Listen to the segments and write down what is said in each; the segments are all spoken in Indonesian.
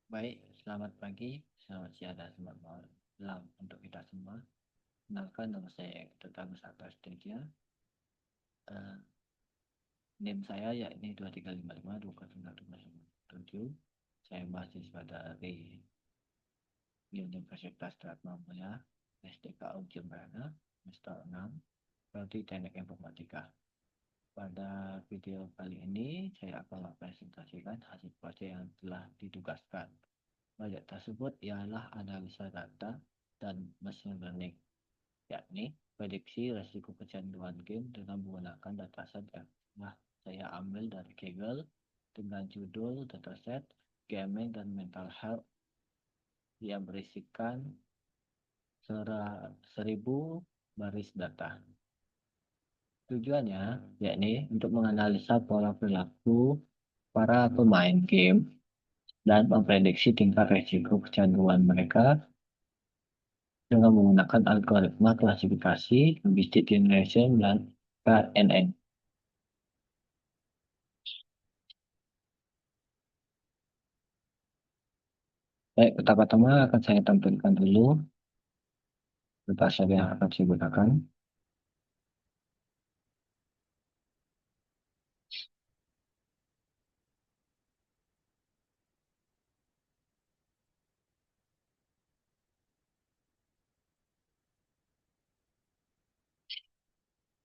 Baik, selamat pagi, selamat siang, dan selamat malam untuk kita semua. Kenalkan nama saya Dr. Sabar Setia. Eh, NIM saya yakni 23552057. Saya mahasiswa dari Universitas Trisakti SDKU Jembrana, semester 6, Prodi Teknik Informatika. Pada video kali ini, saya akan mempresentasikan hasil proyek yang telah ditugaskan. Proyek tersebut ialah analisa data dan machine learning, yakni prediksi resiko kecanduan game dengan menggunakan dataset yang telah saya ambil dari Kaggle dengan judul dataset gaming dan mental health yang berisikan 1000 baris data. Tujuannya yakni untuk menganalisa pola perilaku para pemain game dan memprediksi tingkat resiko kecanduan mereka dengan menggunakan algoritma klasifikasi, Bistic Generation, dan KNN. Baik, pertama-tama akan saya tampilkan dulu dataset yang akan saya gunakan.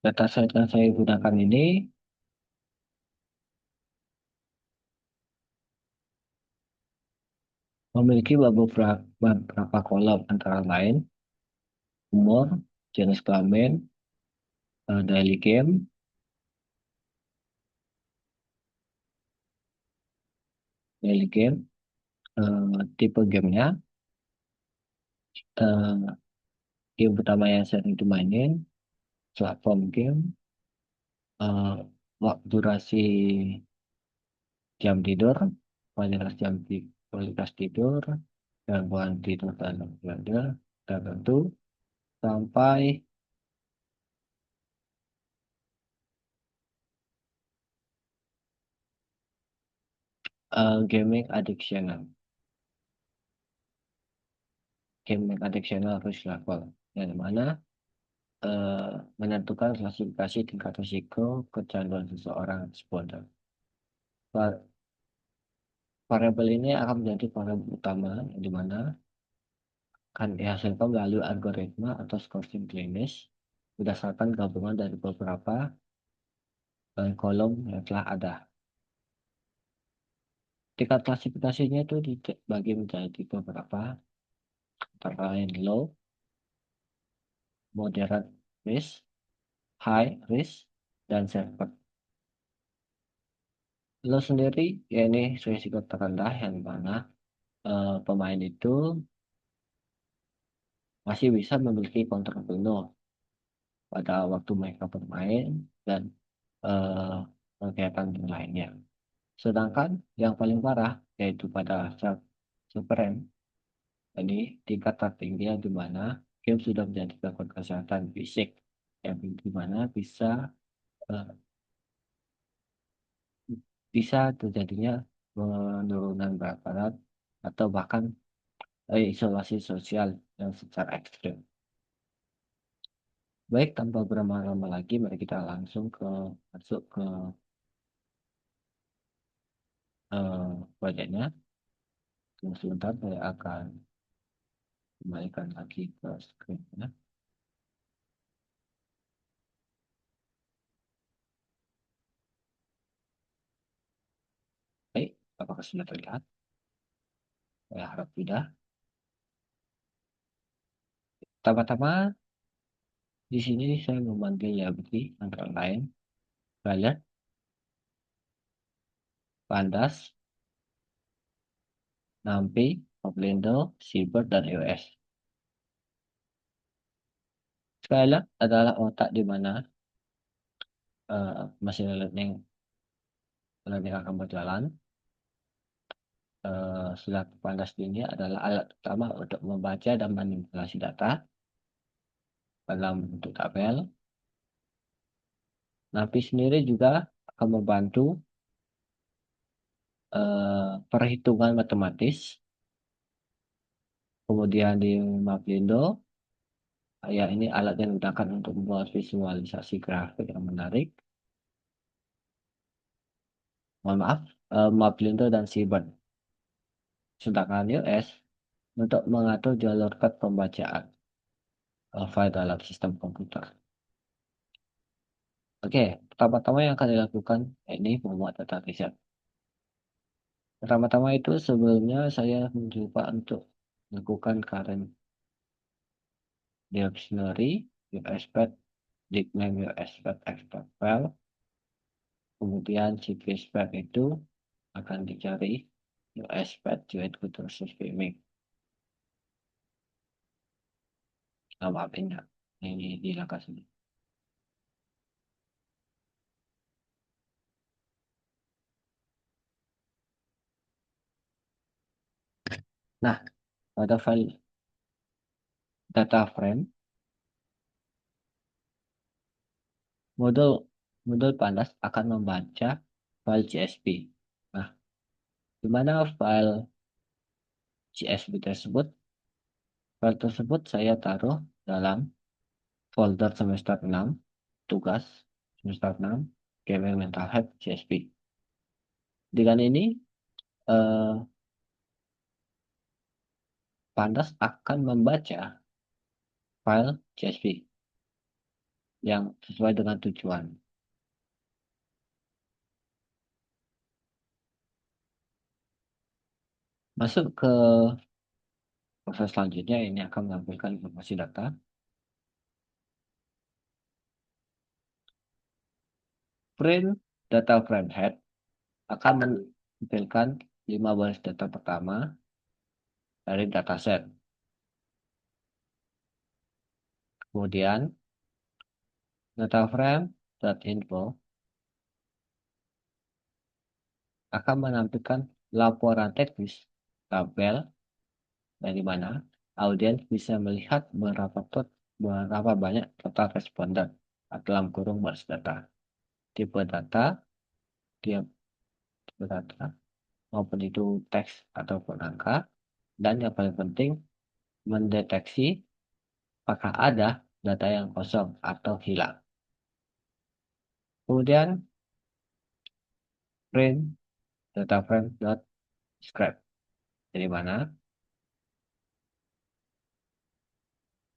Dataset yang saya gunakan ini memiliki beberapa kolom antara lain umur, jenis kelamin, daily game, daily game, tipe gamenya, eh, game pertama yang sering dimainin, platform game, eh, waktu durasi jam tidur, kualitas tidur, gangguan tidur dan belajar tertentu, sampai gaming addiction, risk level, yang mana menentukan klasifikasi tingkat risiko kecanduan seseorang tersebut. Variabel ini akan menjadi variabel utama, di mana akan dihasilkan melalui algoritma atau scoring klinis berdasarkan gabungan dari beberapa kolom yang telah ada. Tingkat klasifikasinya itu dibagi menjadi beberapa, antara lain low, moderate risk, high risk, dan severe. Low sendiri, ya ini risiko terendah yang mana pemain itu masih bisa memiliki kontrol penuh pada waktu mereka bermain dan eh, kegiatan yang lainnya. Sedangkan yang paling parah yaitu pada saat superem, jadi tingkat tertinggi di mana game sudah menjadi gangguan kesehatan fisik, yang di mana eh, bisa terjadinya penurunan berat badan atau bahkan isolasi sosial yang secara ekstrim. Baik, tanpa berlama-lama lagi, mari kita langsung masuk ke proyeknya. Tunggu sebentar, saya akan kembalikan lagi ke screen-nya. Baik, apakah sudah terlihat? Saya harap tidak. Pertama-tama, di sini saya memanggil ya begini, antara lain, Violet, Pandas, Nampi, Oblindo, Seabird, dan iOS. Skylab adalah otak di mana machine learning akan berjalan. Selat Pandas ini adalah alat utama untuk membaca dan manipulasi data dalam bentuk tabel. Nampi sendiri juga akan membantu perhitungan matematis Kemudian di Maplindo, ya ini alat yang digunakan untuk membuat visualisasi grafik yang menarik. Mohon maaf, Maplindo dan Seabird. Sedangkan US untuk mengatur jalur code pembacaan file dalam sistem komputer. Oke, pertama-tama yang akan dilakukan ini membuat data riset. Pertama-tama itu sebelumnya saya mencoba untuk melakukan current dictionary, USPath, nickname USPath export file, kemudian CPSPath itu akan dicari USPath join resource streaming. Nah, maaf ini di langkah sini. Nah, pada file data frame, modul modul Pandas akan membaca file CSV. Nah, di mana file CSV tersebut? File tersebut saya taruh dalam folder semester 6, tugas semester 6, Gaming Mental Health CSV. Dengan ini, eh, Pandas akan membaca file CSV yang sesuai dengan tujuan. Masuk ke proses selanjutnya, ini akan menampilkan informasi data. Print data frame head akan menampilkan 5 baris data pertama dari dataset. Kemudian, data frame.info akan menampilkan laporan teknis tabel dari mana audiens bisa melihat berapa banyak total responden dalam kurung baris data, tipe data, tiap tipe data, maupun itu teks ataupun angka, dan yang paling penting mendeteksi apakah ada data yang kosong atau hilang. Kemudian print data frame.describe, dari mana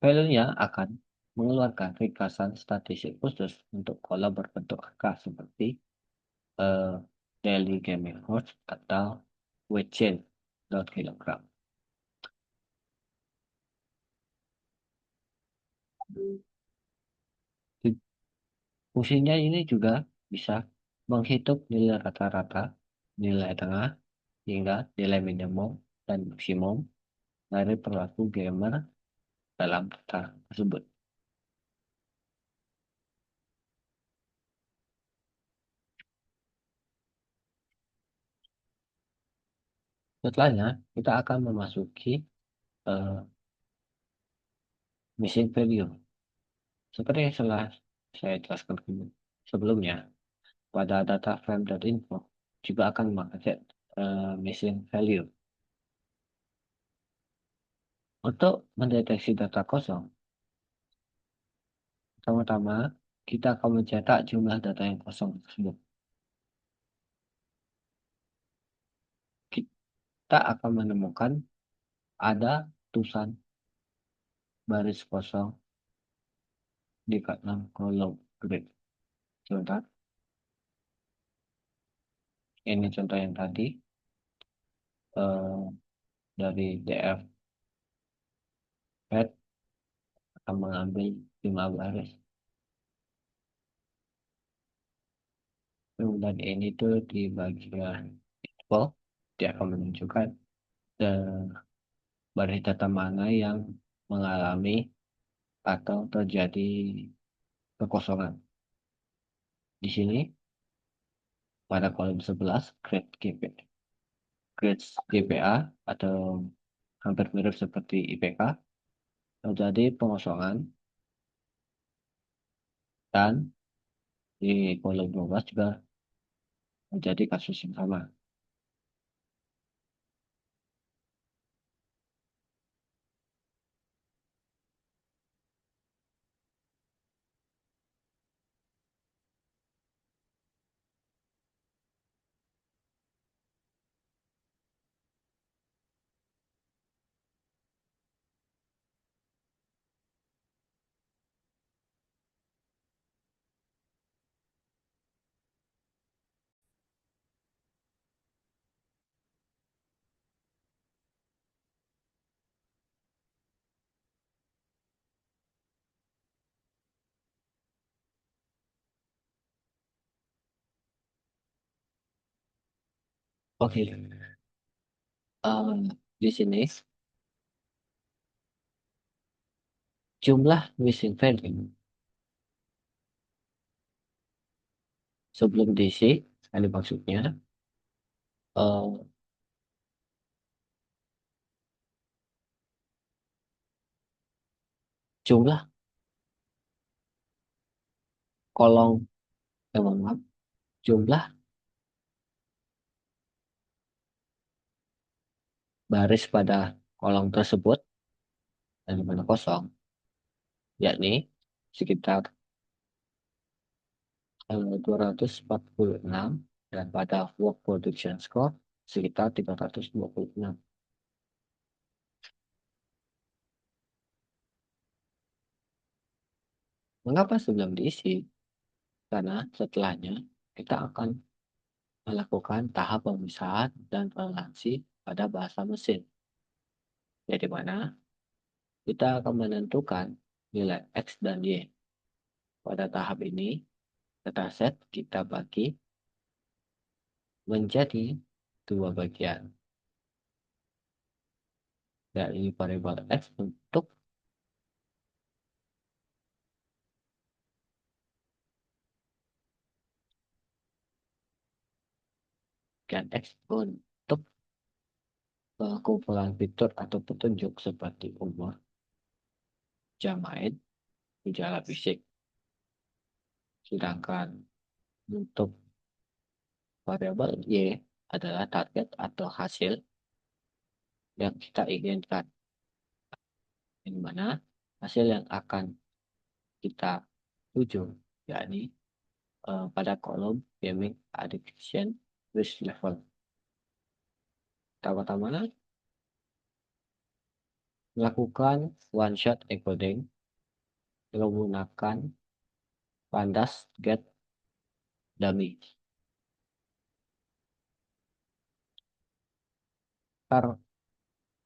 filenya akan mengeluarkan ringkasan statistik khusus untuk kolom berbentuk angka seperti eh, daily gaming horse atau weight change kilogram. Fungsinya ini juga bisa menghitung nilai rata-rata, nilai tengah, hingga nilai minimum dan maksimum dari perilaku gamer dalam data tersebut. Setelahnya, kita akan memasuki eh, missing value. Seperti yang telah saya jelaskan sebelumnya, pada data frame.info juga akan mengakses missing value. Untuk mendeteksi data kosong, pertama-tama kita akan mencetak jumlah data yang kosong tersebut. Kita akan menemukan ada tulisan baris kosong di kanan kolom grid. Contoh, ini contoh yang tadi eh, dari DF Pad akan mengambil 5 baris. Kemudian ini tuh di bagian info, dia akan menunjukkan eh, baris data mana yang mengalami atau terjadi kekosongan. Di sini pada kolom 11 grade GPA, grade GPA atau hampir mirip seperti IPK terjadi pengosongan, dan di kolom 12 juga menjadi kasus yang sama. Oke, di sini jumlah missing value sebelum diisi, ini maksudnya eh, jumlah kolom, mohon maaf, jumlah baris pada kolom tersebut dan mana kosong, yakni sekitar 246 dan pada work production score sekitar 326. Mengapa sebelum diisi? Karena setelahnya kita akan melakukan tahap pemisahan dan toleransi pada bahasa mesin, yaitu mana kita akan menentukan nilai X dan Y. Pada tahap ini, dataset kita bagi menjadi dua bagian, yakni variabel X untuk dan X untuk kumpulan fitur atau petunjuk seperti umur, jam main, gejala fisik. Sedangkan untuk variabel Y adalah target atau hasil yang kita inginkan, di mana hasil yang akan kita tuju, yakni pada kolom gaming addiction risk level. Pertama-tama melakukan one shot encoding menggunakan pandas get dummy. Kar-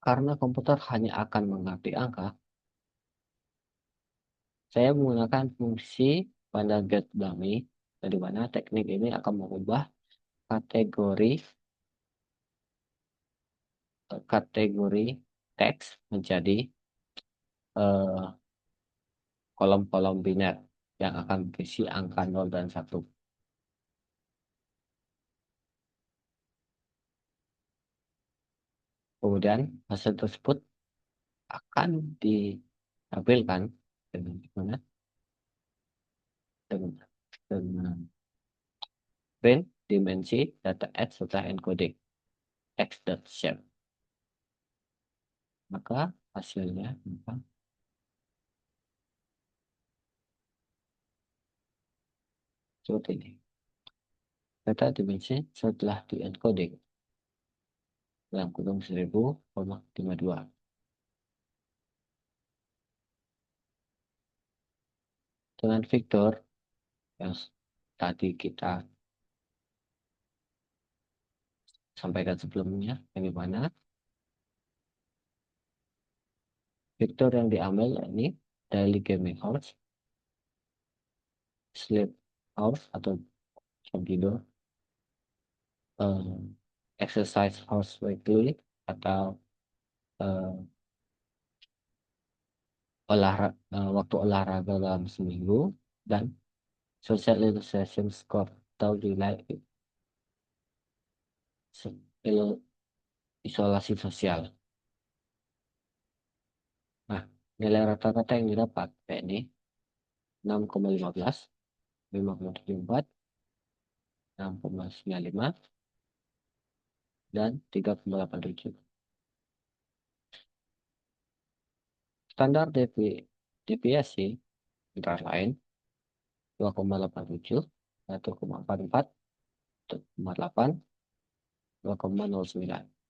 karena komputer hanya akan mengerti angka, saya menggunakan fungsi pandas get dummy, di mana teknik ini akan mengubah kategori kategori teks menjadi eh, kolom-kolom biner yang akan berisi angka 0 dan 1. Kemudian hasil tersebut akan ditampilkan dengan mana? Dengan print dimensi data X setelah encoding X.shape. Maka hasilnya seperti ini. Data dimensi setelah di encoding dalam kurung 1000,52 dengan vektor yang tadi kita sampaikan sebelumnya, yang dimana vektor yang diambil ini daily gaming hours, sleep hours atau jam tidur, exercise hours weekly atau eh, waktu olahraga dalam seminggu, dan socialization score atau nilai isolasi sosial. Nah, nilai rata-rata yang didapat ini 6,15, 5,74, 6,95, dan 3,87. Standar deviasi antara lain 2,87, 1,44, 1,8, 2,09.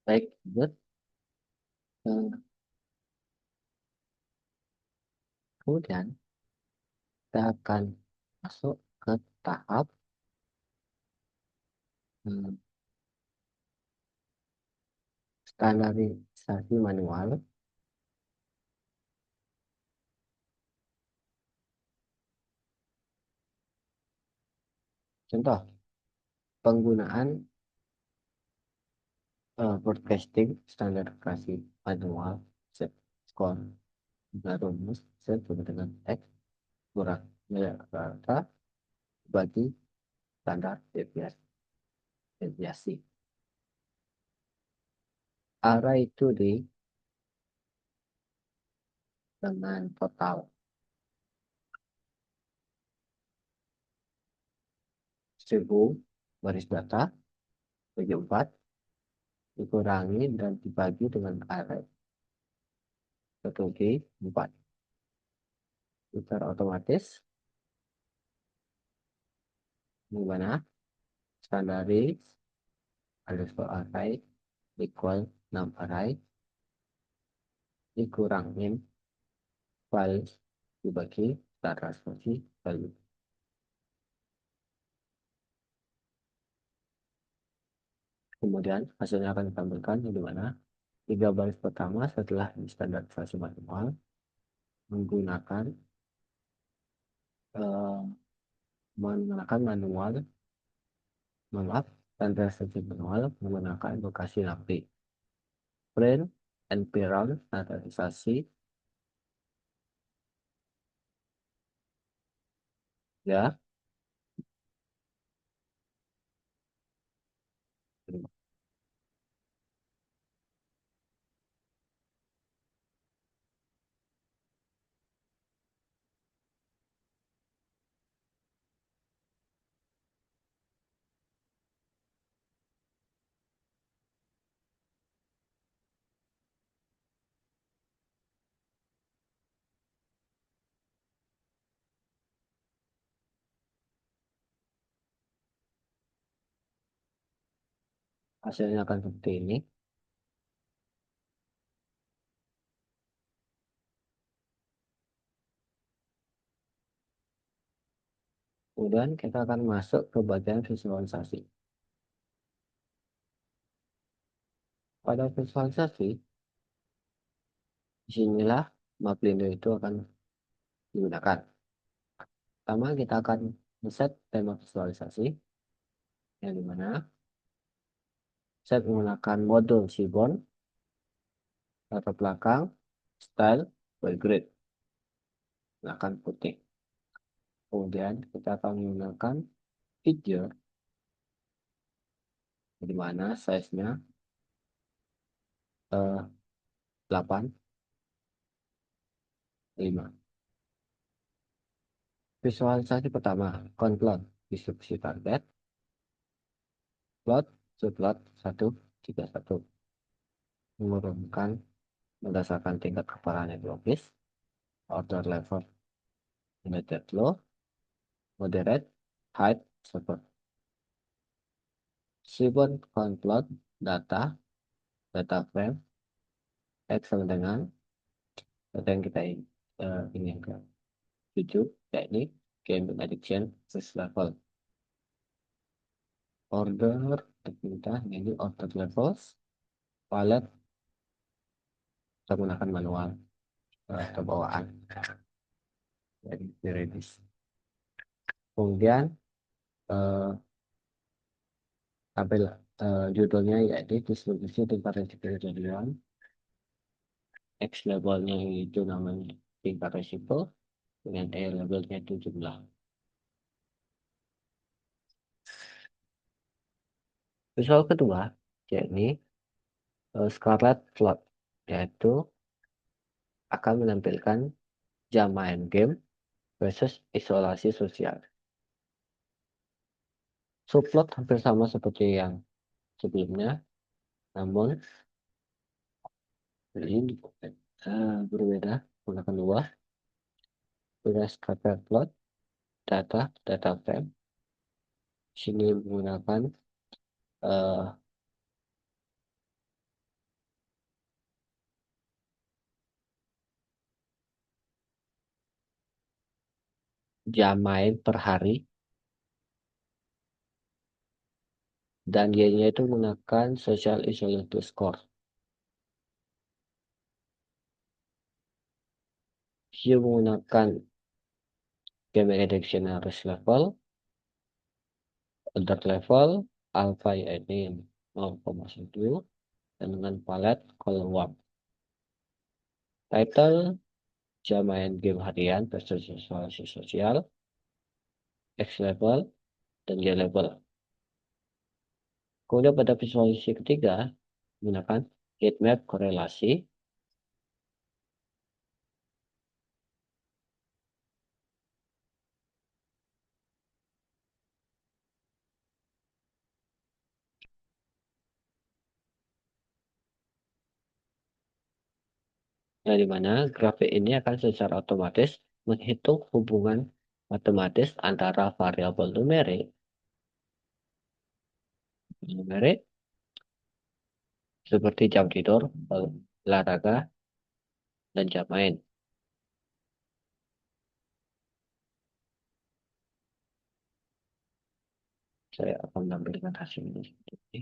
Baik, good. Kemudian kita akan masuk ke tahap hmm, standarisasi manual. Contoh, penggunaan broadcasting standarisasi manual set skor rumus set sama dengan X kurang rata bagi standar deviasi. Array itu dengan total 1000 baris data bagi 4 dikurangi dan dibagi dengan array 1 4 secara otomatis gimana standaris underscore array equal 6 array dikurangin file dibagi translasi value. Kemudian hasilnya akan ditampilkan di mana 3 baris pertama setelah standarisasi manual menggunakan eh, manual maaf standarisasi manual menggunakan lokasi napi print and parallel standarisasi ya. Hasilnya akan seperti ini. Kemudian kita akan masuk ke bagian visualisasi. Pada visualisasi, disinilah Maplindo itu akan digunakan. Pertama kita akan set tema visualisasi, yang dimana set menggunakan modul Seaborn, latar belakang, style, by grid, akan putih. Kemudian kita akan menggunakan figure, di mana size-nya 8, 5. Visualisasi pertama, konplot, distribusi target, plot, subplot 1, 3, 1. Menurunkan berdasarkan tingkat keparahan logis, order level, United low, moderate, height, support. Seaborn konplot, data frame, X sama dengan data yang kita inginkan. 7, teknik, game addiction, first level. Order, kita ini order levels, palette, kita gunakan manual atau bawaan dari Redis. Kemudian tabel judulnya yaitu distribusi tingkat resiko kejadian. X labelnya itu namanya tingkat resiko dengan E labelnya itu jumlah. Visual kedua yakni Scarlet Plot, yaitu akan menampilkan jam main game versus isolasi sosial. Subplot hampir sama seperti yang sebelumnya, namun ini berbeda menggunakan luas. Pada scatter plot, data frame, sini menggunakan uh, jam main per hari, dan Y-nya itu menggunakan social isolated score. Q menggunakan game dictionary risk level, alert level, alpha yaitu 0,1, dan dengan palette color warp. Title, jam main game harian versus isolasi sosial, X level, dan Y level. Kemudian pada visualisasi ketiga, menggunakan heat map korelasi. Nah, di mana grafik ini akan secara otomatis menghitung hubungan matematis antara variabel numerik seperti jam tidur, olahraga, dan jam main. Saya akan menampilkan hasilnya seperti ini.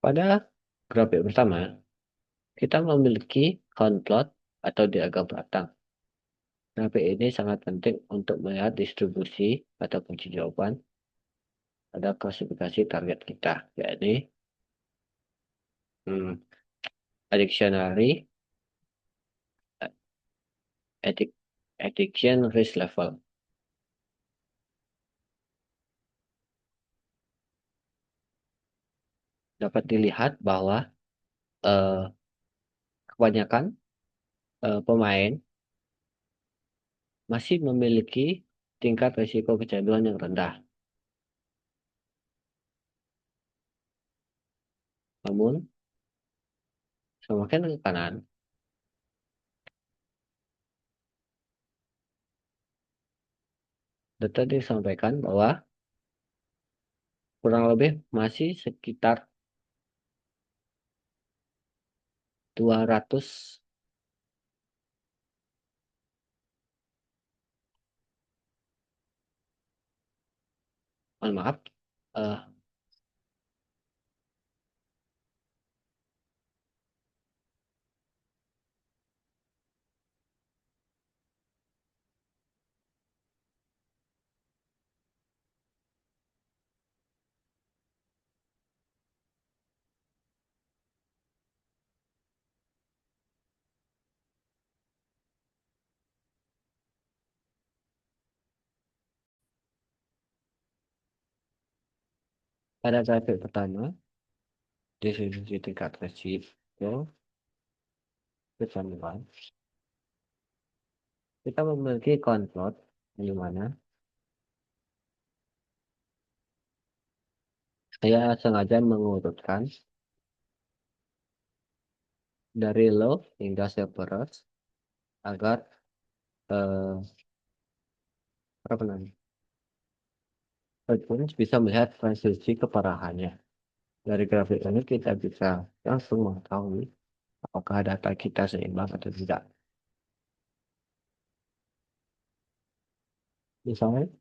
Pada grafik pertama, kita memiliki count plot atau diagram batang. Grafik ini sangat penting untuk melihat distribusi atau kunci jawaban pada klasifikasi target kita, yakni hmm, dictionary addiction risk level. Dapat dilihat bahwa eh, kebanyakan pemain masih memiliki tingkat risiko kecanduan yang rendah. Namun, semakin ke kanan, data disampaikan bahwa kurang lebih masih sekitar 200, mohon maaf, eh, pada grafik pertama, distribusi tingkat risiko kecanduan, kita memiliki konflik di mana saya sengaja mengurutkan dari low hingga severus agar eh, apa namanya, audiens bisa melihat transisi keparahannya. Dari grafik ini kita bisa langsung mengetahui apakah data kita seimbang atau tidak. Misalnya,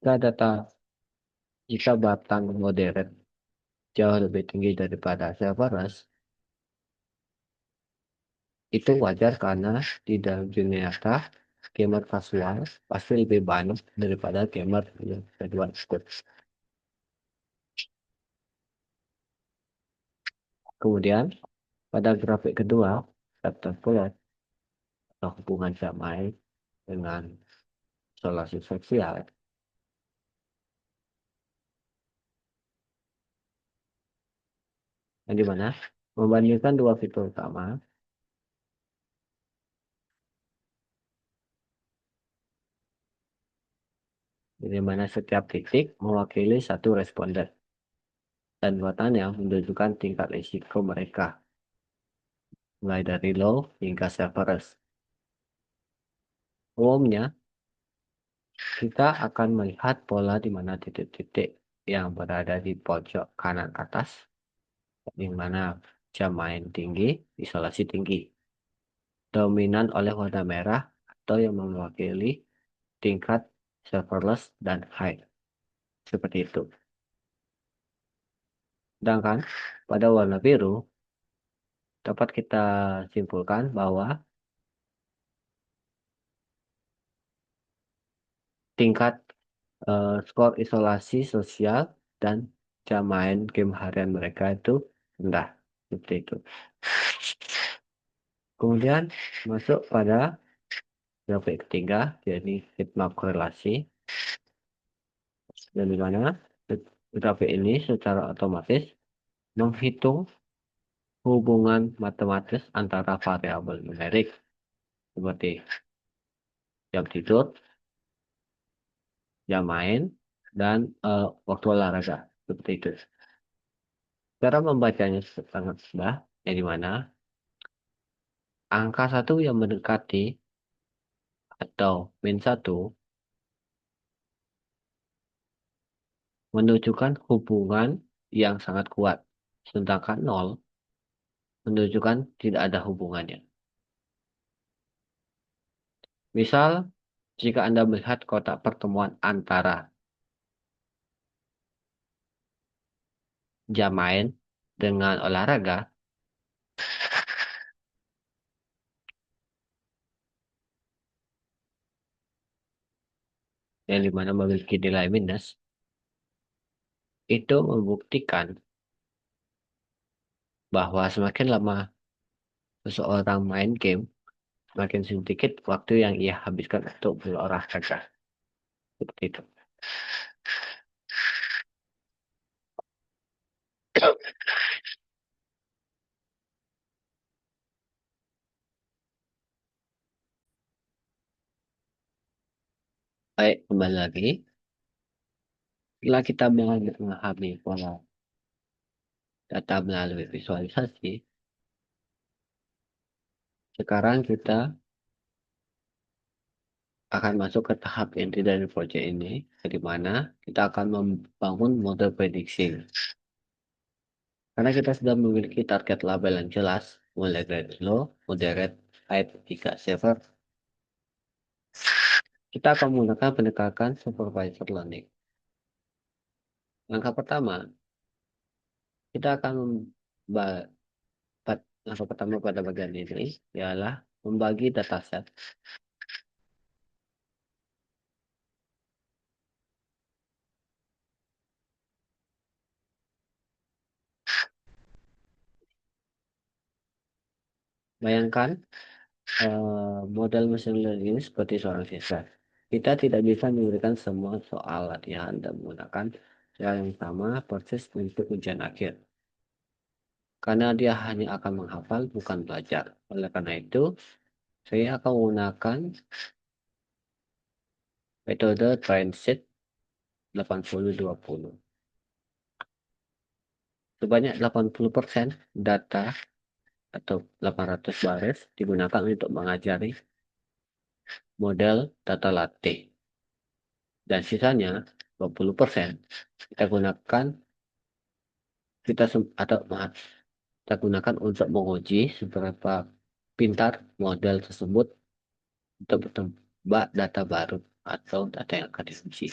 jika data jika batang modern jauh lebih tinggi daripada severus, itu wajar karena di dalam dunia nyata gamer kasual pasti lebih banyak daripada gamer yang kedua ikut. Kemudian pada grafik kedua, kita lihat hubungan damai dengan isolasi sosial, yang dimana membandingkan dua fitur utama, di mana setiap titik mewakili satu responden dan muatannya menunjukkan tingkat risiko mereka, mulai dari low hingga severus. Umumnya, kita akan melihat pola di mana titik-titik yang berada di pojok kanan atas, di mana jam main tinggi, isolasi tinggi, dominan oleh warna merah atau yang mewakili tingkat serverless dan high. Seperti itu. Sedangkan pada warna biru, dapat kita simpulkan bahwa tingkat skor isolasi sosial dan jam main game harian mereka itu rendah. Seperti itu. Kemudian masuk pada grafik ketiga, yakni heatmap korelasi. Dan di mana grafik ini secara otomatis menghitung hubungan matematis antara variabel numerik seperti jam tidur, jam main, dan waktu olahraga. Seperti itu. Cara membacanya sangat mudah, yang di mana angka 1 yang mendekati atau min 1 menunjukkan hubungan yang sangat kuat. Sedangkan 0 menunjukkan tidak ada hubungannya. Misal, jika Anda melihat kotak pertemuan antara jam main dengan olahraga, yang dimana memiliki nilai minus, itu membuktikan bahwa semakin lama seseorang main game, semakin sedikit waktu yang ia habiskan untuk berolahraga. Seperti itu. Baik, kembali lagi. Setelah kita memahami pola data melalui visualisasi, sekarang kita akan masuk ke tahap inti dari proyek ini, di mana kita akan membangun model prediksi. Karena kita sudah memiliki target label yang jelas, mulai dari low, moderate, high, hingga severe, kita akan menggunakan pendekatan supervisor learning. Langkah pertama, kita akan langkah pertama pada bagian ini ialah membagi dataset. Bayangkan model mesin learning ini seperti seorang siswa. Kita tidak bisa memberikan semua soal latihan dan menggunakan cara yang sama persis untuk ujian akhir. Karena dia hanya akan menghafal, bukan belajar. Oleh karena itu, saya akan menggunakan metode transit 80-20. Sebanyak 80% data atau 800 baris digunakan untuk mengajari model data latih. Dan sisanya 20% kita gunakan kita gunakan untuk menguji seberapa pintar model tersebut untuk menebak data baru atau data yang akan diuji.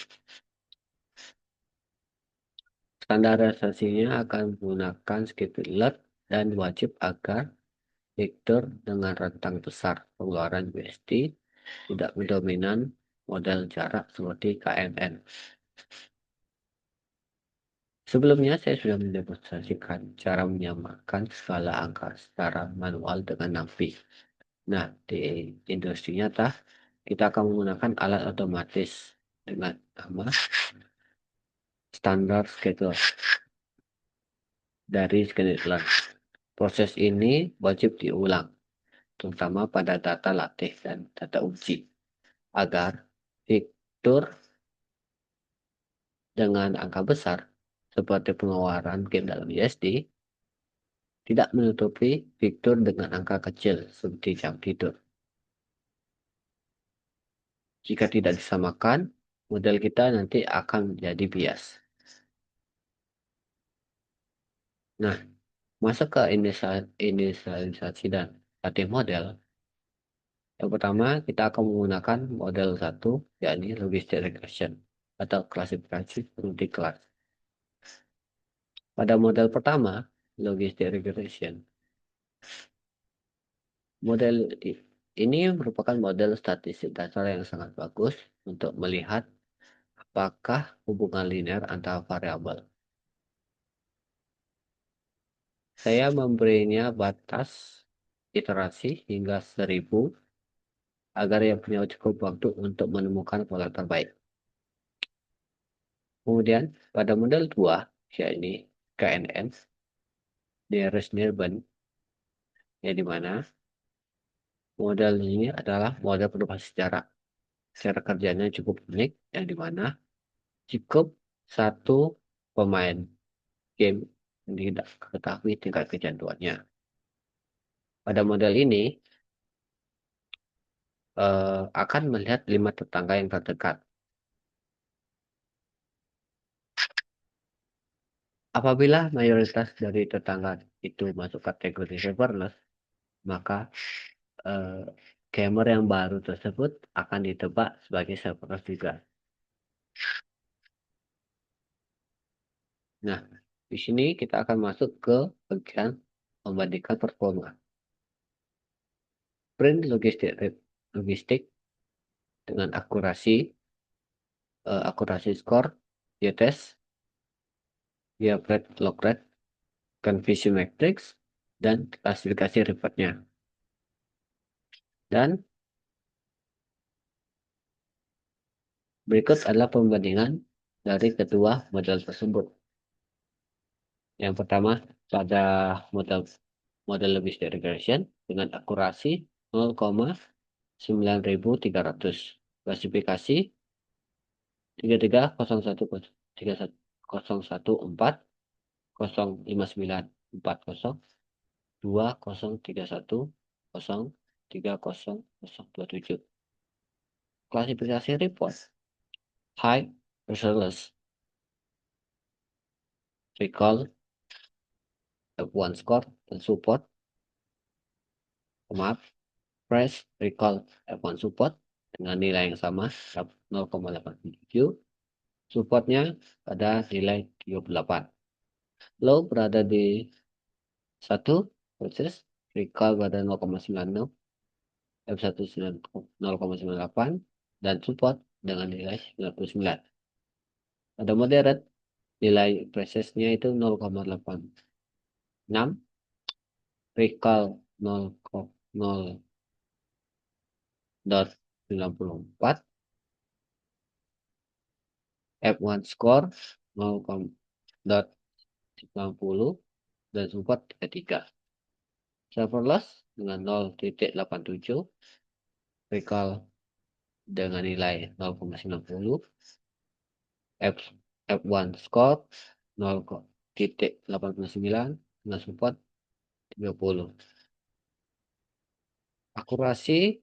Standarisasinya akan menggunakan schedule alert dan wajib agar vektor dengan rentang besar pengeluaran USD tidak mendominan model jarak seperti KMN. Sebelumnya saya sudah mendemonstrasikan cara menyamakan skala angka secara manual dengan NumPy. Nah, di industri nyata, kita akan menggunakan alat otomatis dengan nama standar scheduler dari scheduler. Proses ini wajib diulang, terutama pada data latih dan data uji, agar fitur dengan angka besar, seperti pengeluaran game dalam USD, tidak menutupi fitur dengan angka kecil seperti jam tidur. Jika tidak disamakan, model kita nanti akan menjadi bias. Nah, masuk ke inisialisasi dan latih model. Yang pertama, kita akan menggunakan model 1, yakni logistic regression atau klasifikasi multi kelas. Pada model pertama, logistic regression, model ini merupakan model statistik dasar yang sangat bagus untuk melihat apakah hubungan linear antara variabel. Saya memberinya batas iterasi hingga 1000 agar ia punya cukup waktu untuk menemukan pola terbaik. Kemudian pada model 2, yakni KNN, nearest nearby, ya di mana model ini adalah model perubahan sejarah. Cara kerjanya cukup unik, yang di mana cukup satu pemain game yang tidak ketahui tingkat kecanduannya. Pada model ini akan melihat 5 tetangga yang terdekat. Apabila mayoritas dari tetangga itu masuk kategori serverless, maka gamer yang baru tersebut akan ditebak sebagai serverless juga. Nah, di sini kita akan masuk ke bagian membandingkan performa. Print logistik dengan akurasi skor, dia tes, dia log rate, confusion matrix, dan klasifikasi reportnya. Dan berikut adalah pembandingan dari kedua model tersebut. Yang pertama, pada model logistic regression dengan akurasi 0,9300. Klasifikasi 330114, 05940, 2031, 030, 037. Klasifikasi report high resilience, recall, F1 score, dan support. Maaf, press, recall, F1 support dengan nilai yang sama 0,87. Supportnya pada nilai 38. Low berada di 1 proses, recall pada 0,96, F1 0,98, dan support dengan nilai 99. Pada moderate, nilai prosesnya itu 0,86, recall 0,94, F1 score 0,90, dan support 3. Serverless dengan 0,87, recall dengan nilai 0,90, F1 score 0,89, dengan support 30. Akurasi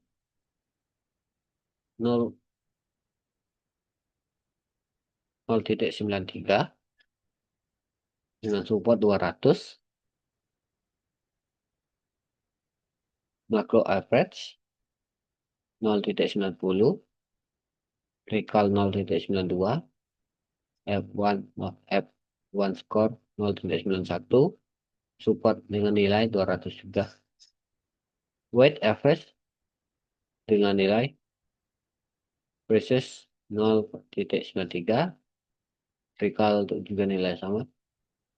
0,93 dengan support 200. Macro average 0,90, recall 0,92, F1 score 0,91, support dengan nilai 200 juga. Weight average dengan nilai precious 0,93, recall juga nilai sama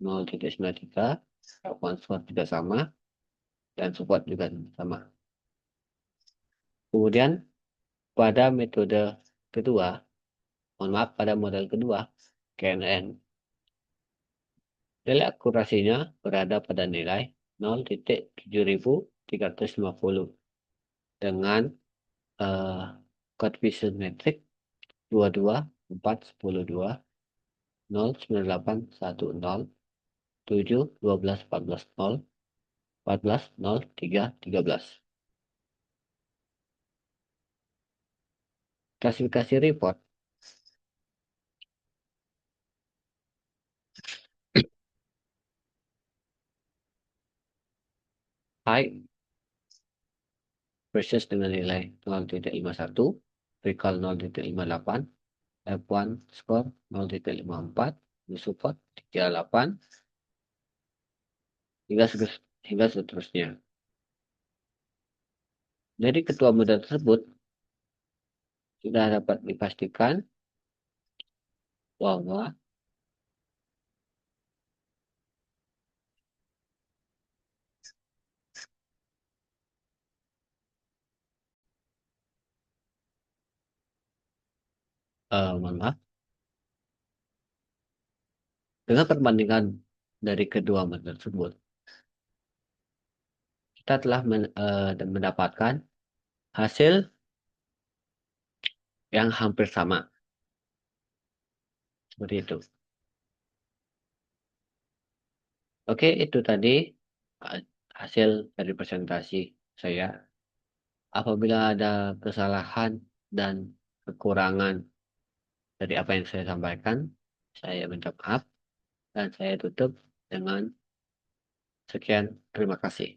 0,93, F1 score juga sama, dan support juga sama. Kemudian pada metode kedua, pada model kedua, KNN, nilai akurasinya berada pada nilai 0,7350 dengan coefficient metrik 22, 4, 10, 2, nol, 98, 1, 0, 7, 12, 14, 0, 14, 0, 3, 13. Klasifikasi report. High versus dengan nilai 0,51, recall 0,58, F1 score 0,54, support 38, hingga seterusnya. Dari kedua model tersebut sudah dapat dipastikan bahwa mohon maaf, dengan perbandingan dari kedua model tersebut, kita telah mendapatkan hasil yang hampir sama. Seperti itu. Oke, itu tadi uh, hasil dari presentasi saya. Apabila ada kesalahan dan kekurangan dari apa yang saya sampaikan, saya minta maaf dan saya tutup dengan sekian. Terima kasih.